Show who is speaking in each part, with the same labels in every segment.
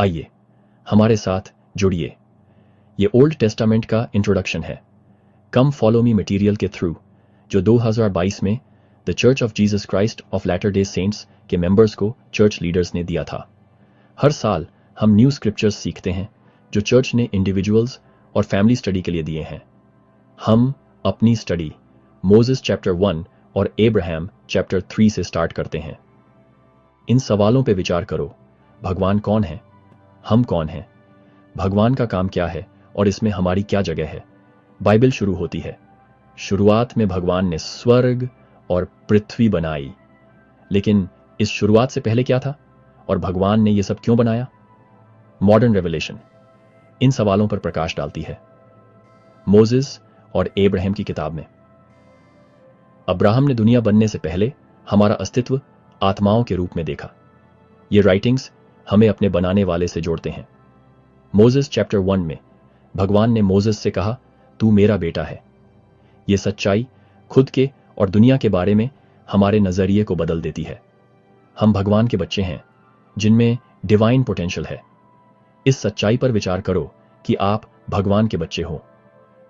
Speaker 1: आइए हमारे साथ जुड़िए। ये ओल्ड टेस्टामेंट का इंट्रोडक्शन है, कम फॉलो मी मटेरियल के थ्रू, जो 2022 में the Church of Jesus Christ of Latter Day Saints के मेंबर्स को चर्च लीडर्स ने दिया था। हर साल हम न्यू स्क्रिप्चर्स सीखते हैं जो चर्च ने इंडिविजुअल्स और फैमिली स्टडी के लिए दिए हैं। हम अपनी स्टडी मोसेस चैप्टर 1 और एब्राहम चैप्टर 3 से स्टार्ट करते हैं। इन सवालों पे विचार करो। भगवान कौन है? हम कौन हैं? भगवान का काम क्या है और इसमें हमारी क्या जगह है? बाइबल शुरू होती है, शुरुआत में भगवान ने स्वर्ग और पृथ्वी बनाई। लेकिन इस शुरुआत से पहले क्या था और भगवान ने यह सब क्यों बनाया? मॉडर्न रेवलेशन इन सवालों पर प्रकाश डालती है। मोसेस और एब्राहम की किताब में अब्राहम ने दुनिया बनने से पहले हमारा अस्तित्व आत्माओं के रूप में देखा। ये राइटिंग्स हमें अपने बनाने वाले से जोड़ते हैं। मोसेस चैप्टर 1 में भगवान ने मोसेस से कहा, तू मेरा बेटा है। यह सच्चाई खुद के और दुनिया के बारे में हमारे नजरिए को बदल देती है। हम भगवान के बच्चे हैं जिनमें डिवाइन पोटेंशियल है। इस सच्चाई पर विचार करो कि आप भगवान के बच्चे हो।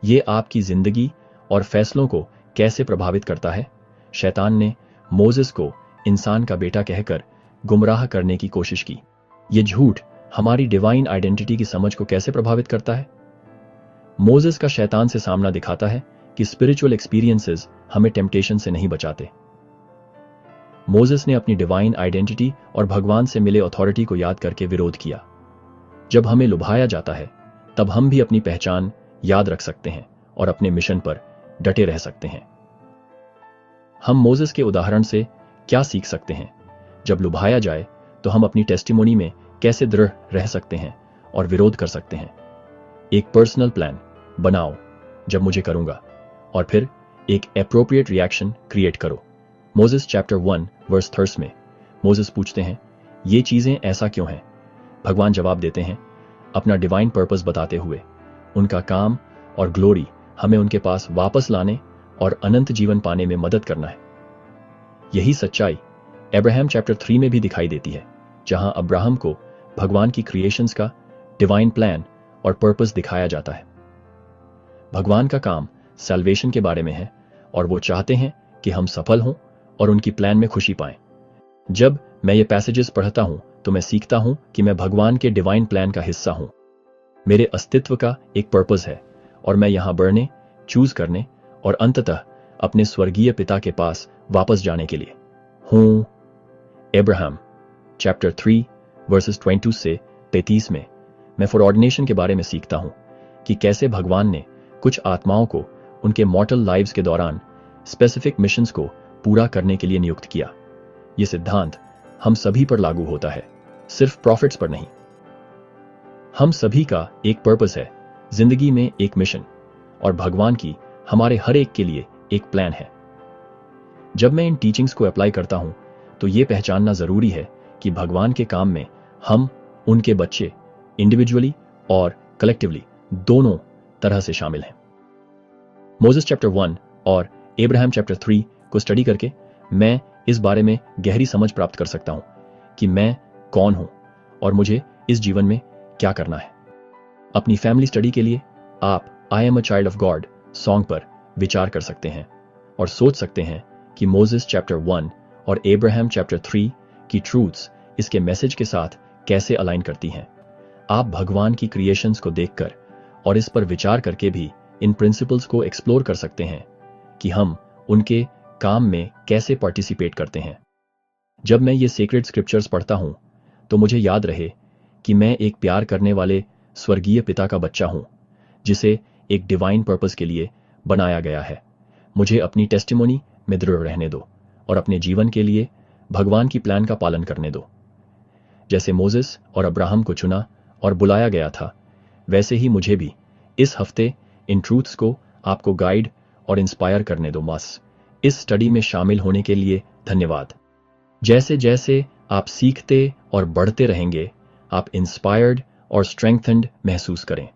Speaker 1: यह आपकी जिंदगी और फैसलों को कैसे प्रभावित करता है? शैतान ने मोसेस को इंसान का बेटा कहकर गुमराह करने की कोशिश की। यह झूठ हमारी डिवाइन आइडेंटिटी की समझ को कैसे प्रभावित करता है? मोसेस का शैतान से सामना दिखाता है कि स्पिरिचुअल एक्सपीरियंसेस हमें टेम्पटेशन से नहीं बचाते। मोसेस ने अपनी डिवाइन आइडेंटिटी और भगवान से मिले अथॉरिटी को याद करके विरोध किया। जब हमें लुभाया जाता है तब हम भी अपनी पहचान याद रख सकते हैं और अपने मिशन पर डटे रह सकते हैं। हम मोसेस के उदाहरण से क्या सीख सकते हैं? जब लुभाया जाए तो हम अपनी टेस्टिमोनी में कैसे दृढ़ रह सकते हैं और विरोध कर सकते हैं। एक पर्सनल प्लान बनाओ जब मुझे करूंगा, और फिर एक एप्रोप्रिएट रिएक्शन क्रिएट करो। मोसेस चैप्टर 1 वर्स 30 में मोसेस पूछते हैं, ये चीजें ऐसा क्यों हैं? भगवान जवाब देते हैं, अपना डिवाइन पर्पस बताते हुए, उनका काम और ग्लोरी हमें उनके पास वापस लाने और अनंत जीवन पाने में मदद करना है। यही सच्चाई अब्राहम चैप्टर 3 में भी दिखाई देती है, जहां अब्राहम को भगवान की क्रिएशंस का डिवाइन प्लान और पर्पस दिखाया जाता है। भगवान का काम सैल्वेशन के बारे में है और वो चाहते हैं कि हम सफल हों और उनकी प्लान में खुशी पाएं। जब मैं ये पैसेजेस पढ़ता हूं तो मैं सीखता हूं कि मैं भगवान के डिवाइन प्लान का हिस्सा हूं। मेरे अस्तित्व का एक पर्पस है और मैं यहां बढ़ने, चूज करने और अंततः अपने स्वर्गीय पिता के पास वापस जाने के लिए हूं। अब्राहम चैप्टर 3 वर्सेस 22 से 33 में मैं फॉरऑर्डिनेशन के बारे में सीखता हूं कि कैसे भगवान ने कुछ आत्माओं को उनके मॉर्टल लाइव्स के दौरान स्पेसिफिक मिशंस को पूरा करने के लिए नियुक्त किया। यह सिद्धांत हम सभी पर लागू होता है, सिर्फ प्रॉफिट्स पर नहीं। हम सभी का एक पर्पस है, जिंदगी में एक मिशन, और भगवान की हमारे हर एक के लिए एक प्लान है। जब मैं इन टीचिंग्स को अप्लाई करता हूं तो यह पहचानना जरूरी है कि भगवान के काम में हम उनके बच्चे इंडिविजुअली और कलेक्टिवली दोनों तरह से शामिल हैं। मोसेस चैप्टर 1 और अब्राहम चैप्टर 3 को स्टडी करके मैं इस बारे में गहरी समझ प्राप्त कर सकता हूं कि मैं कौन हूं और मुझे इस जीवन में क्या करना है। अपनी फैमिली स्टडी के लिए आप I am a child of God song पर विचार कर सकते हैं और सोच सकते हैं कि मोसेस चैप्टर 1 और अब्राहम चैप्टर 3 की ट्रूथ्स इसके मैसेज के साथ कैसे अलाइन करती हैं। आप भगवान की क्रिएशंस को देखकर और इस पर विचार करके भी इन प्रिंसिपल्स को एक्सप्लोर कर सकते हैं कि हम उनके काम में कैसे पार्टिसिपेट करते हैं। जब मैं ये सेक्रेड स्क्रिप्चर्स पढ़ता हूं तो मुझे याद रहे कि मैं एक प्यार करने वाले स्वर्गीय पिता का बच्चा हूं जिसे एक डिवाइन पर्पस के लिए बनाया गया है। मुझे अपनी टेस्टिमोनी में दृढ़ रहने दो और अपने जीवन के लिए भगवान की प्लान का पालन करने दो। जैसे मोसेस और अब्राहम को चुना और बुलाया गया था, वैसे ही मुझे भी इस हफ्ते इन ट्रूथ्स को आपको गाइड और इंस्पायर करने दो। बस इस स्टडी में शामिल होने के लिए धन्यवाद। जैसे जैसे आप सीखते और बढ़ते रहेंगे, आप इंस्पायर्ड और स्ट्रेंथन्ड महसूस करें।